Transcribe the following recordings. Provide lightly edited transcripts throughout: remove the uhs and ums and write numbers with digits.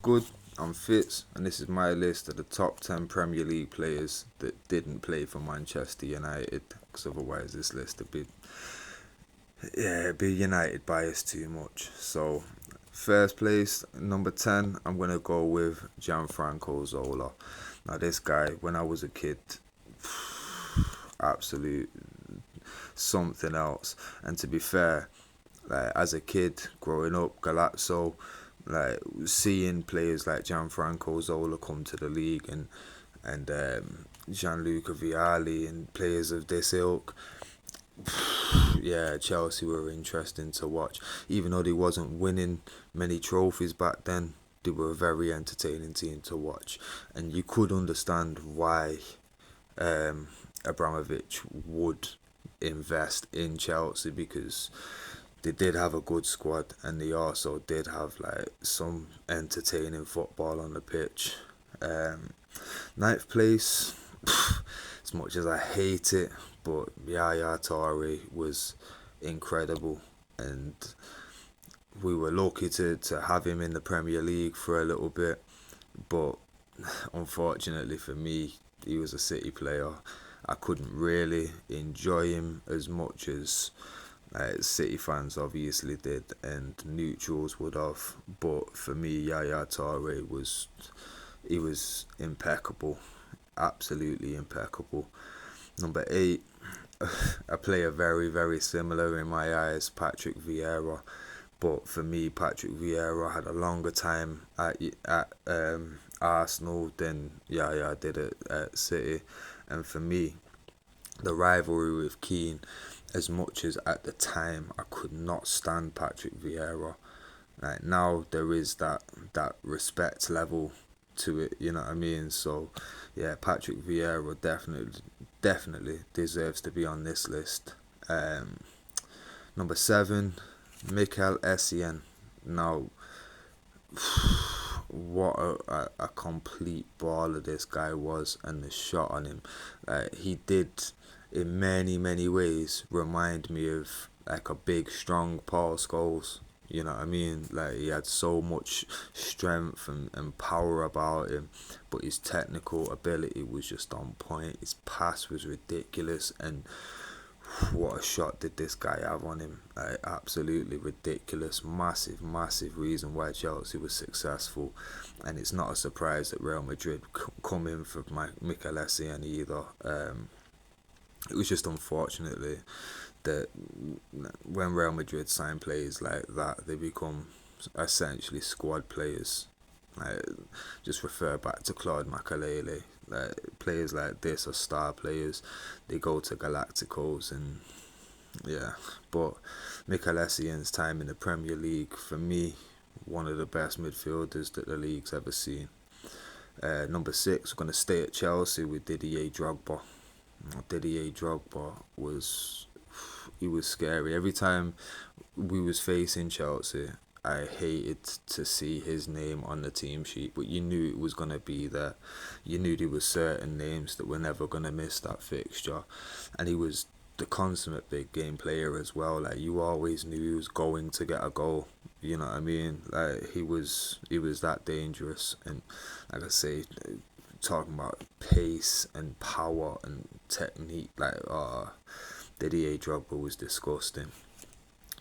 good? I'm fit, and this is my list of the top 10 Premier League players that didn't play for Manchester United. Because otherwise, this list would be, yeah, it'd be United biased too much. So, first place, number 10, I'm going to go with Gianfranco Zola. Now, this guy, when I was a kid, absolute something else. And to be fair, like as a kid growing up, Galazzo, like seeing players like Gianfranco Zola come to the league and Gianluca Vialli and players of this ilk, yeah, Chelsea were interesting to watch. Even though they wasn't winning many trophies back then, they were a very entertaining team to watch, and you could understand why Abramovich would invest in Chelsea because they did have a good squad and they also did have like some entertaining football on the pitch. Um, Ninth place, as much as I hate it, but Yaya Toure was incredible, and we were lucky to have him in the Premier League for a little bit, but unfortunately for me, he was a City player. I couldn't really enjoy him as much as City fans obviously did and neutrals would have. But for me, Yaya Toure was impeccable, absolutely impeccable. Number 8, a player very similar in my eyes, Patrick Vieira. But for me, Patrick Vieira had a longer time at Arsenal than Yaya did at City. And for me, the rivalry with Keane, as much as at the time I could not stand Patrick Vieira, like now there is that respect level to it, you know what I mean? So yeah, Patrick Vieira definitely deserves to be on this list. Number 7, Mikel Essien. Now, what a complete baller this guy was, and the shot on him, he did in many ways remind me of like a big strong Paul Scholes. You know what I mean? Like he had so much strength and power about him, but his technical ability was just on point. His pass was ridiculous, and what a shot did this guy have on him. Like, absolutely ridiculous. Massive reason why Chelsea was successful. And it's not a surprise that Real Madrid come in for Mikel Essien either. It was just unfortunately that when Real Madrid sign players like that, they become essentially squad players. Like, just refer back to Claude Makelele. Like, players like this are star players. They go to Galacticos and yeah. But Mikel Essien's time in the Premier League, for me, one of the best midfielders that the league's ever seen. Number 6, we're going to stay at Chelsea with Didier Drogba. Didier Drogba he was scary. Every time we was facing Chelsea, I hated to see his name on the team sheet, but you knew it was going to be there. You knew there were certain names that were never going to miss that fixture. And he was the consummate big game player as well. Like, you always knew he was going to get a goal. You know what I mean? Like, he was that dangerous. And like I say, talking about pace and power and technique, like, Didier Drogba was disgusting.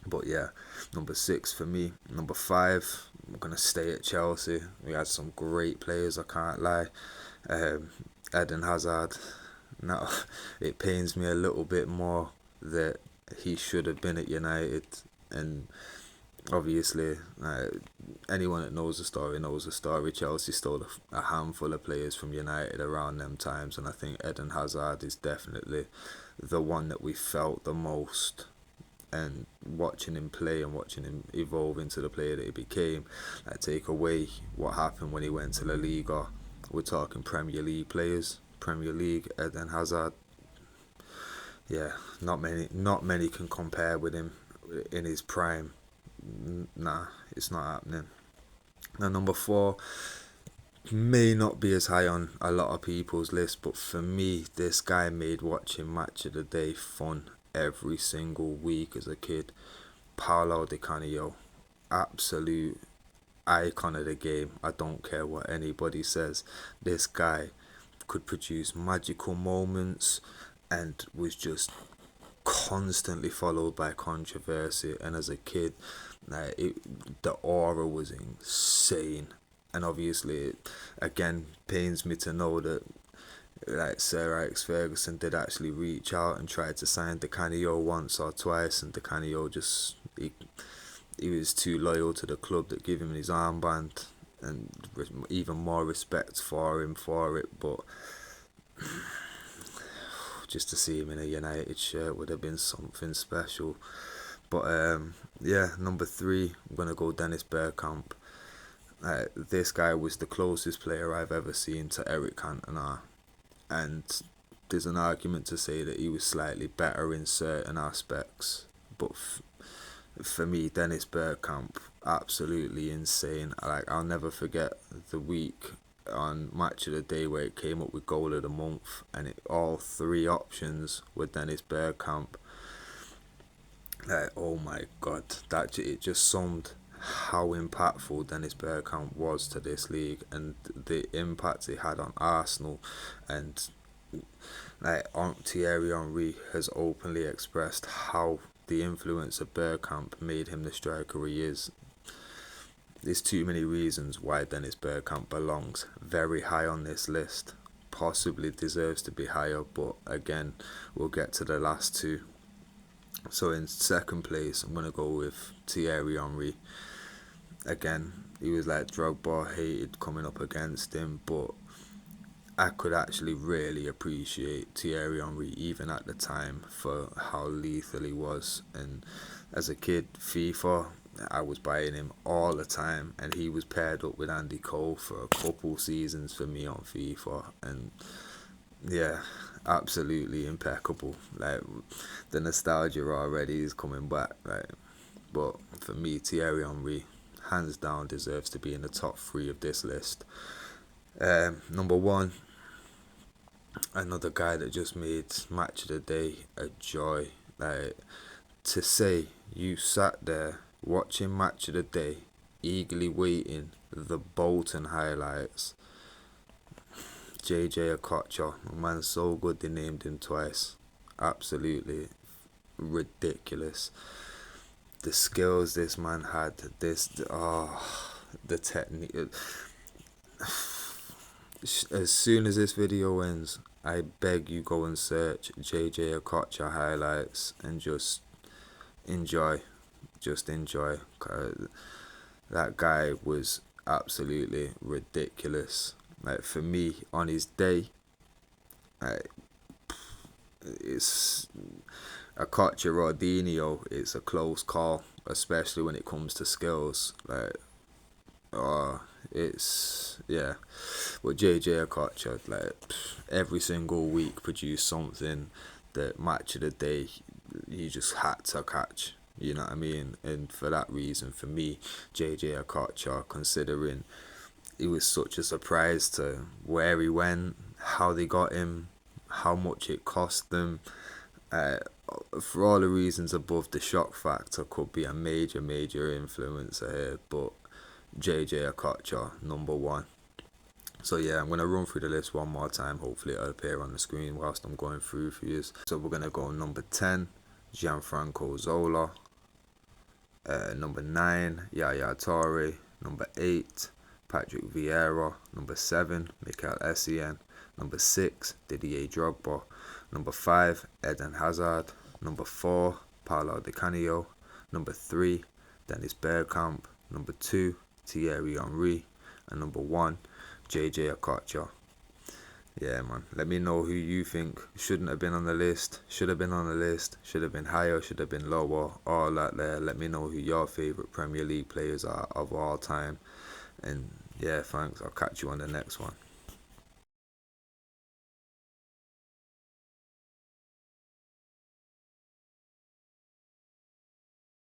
But yeah, number 6 for me. Number 5, I'm going to stay at Chelsea. We had some great players, I can't lie. Eden Hazard. Now, it pains me a little bit more that he should have been at United. And obviously, anyone that knows the story knows the story. Chelsea stole a handful of players from United around them times. And I think Eden Hazard is definitely the one that we felt the most, and watching him play and watching him evolve into the player that he became, like, take away what happened when he went to La Liga. We're talking Premier League players. Premier League, Eden Hazard. Yeah, not many can compare with him in his prime. Nah, it's not happening. Now, number 4 may not be as high on a lot of people's list, but for me, this guy made watching Match of the Day fun every single week as a kid. Paulo Di Canio, absolute icon of the game. I don't care what anybody says. This guy could produce magical moments and was just constantly followed by controversy. And as a kid, the aura was insane. And obviously, it again pains me to know that like Sir Alex Ferguson did actually reach out and try to sign Di Canio once or twice, and Di Canio just he was too loyal to the club that gave him his armband, and even more respect for him for it. But just to see him in a United shirt would have been something special. But yeah, number 3, I'm gonna go Dennis Bergkamp. This guy was the closest player I've ever seen to Eric Cantona, and there's an argument to say that he was slightly better in certain aspects. But for me, Dennis Bergkamp, absolutely insane. I'll never forget the week on Match of the Day where it came up with Goal of the Month, and all 3 options were Dennis Bergkamp. Oh my god, it just summed how impactful Dennis Bergkamp was to this league, and the impact he had on Arsenal. And Thierry Henry has openly expressed how the influence of Bergkamp made him the striker he is. There's too many reasons why Dennis Bergkamp belongs very high on this list. Possibly deserves to be higher, but again, we'll get to the last 2. So in second place, I'm going to go with Thierry Henry. Again, he was like Drogba, hated coming up against him, but I could actually really appreciate Thierry Henry even at the time for how lethal he was. And as a kid, FIFA, I was buying him all the time, and he was paired up with Andy Cole for a couple seasons for me on FIFA, and yeah, absolutely impeccable. Like, the nostalgia already is coming back. But for me, Thierry Henry, hands down, deserves to be in the top 3 of this list. Number 1, another guy that just made Match of the Day a joy. To say you sat there watching Match of the Day, eagerly waiting the Bolton highlights. JJ Okocha, man, so good they named him twice. Absolutely ridiculous. The skills this man had, the technique. As soon as this video ends, I beg you go and search JJ Okocha highlights and just enjoy. Just enjoy. That guy was absolutely ridiculous. For me, on his day, it's Okocha Rodinho. It's a close call, especially when it comes to skills. It's yeah. But JJ Okocha, every single week produced something that Match of the Day you just had to catch. You know what I mean? And for that reason, for me, JJ Okocha, considering it was such a surprise to where he went, how they got him, how much it cost them. For all the reasons above, the shock factor could be a major influencer here, but JJ Okocha, number 1. So yeah, I'm going to run through the list one more time. Hopefully it'll appear on the screen whilst I'm going through for you. So we're going to go number 10, Gianfranco Zola. Number 9, Yaya Toure. Number 8, Patrick Vieira. Number 7, Mikel Essien. Number 6, Didier Drogba. Number 5, Eden Hazard. Number 4, Paulo Di Canio. Number 3, Dennis Bergkamp. Number 2, Thierry Henry. And number 1, JJ Okocha. Yeah, man. Let me know who you think shouldn't have been on the list, should have been on the list, should have been higher, should have been lower, all that there. Let me know who your favourite Premier League players are of all time. And yeah, thanks. I'll catch you on the next one.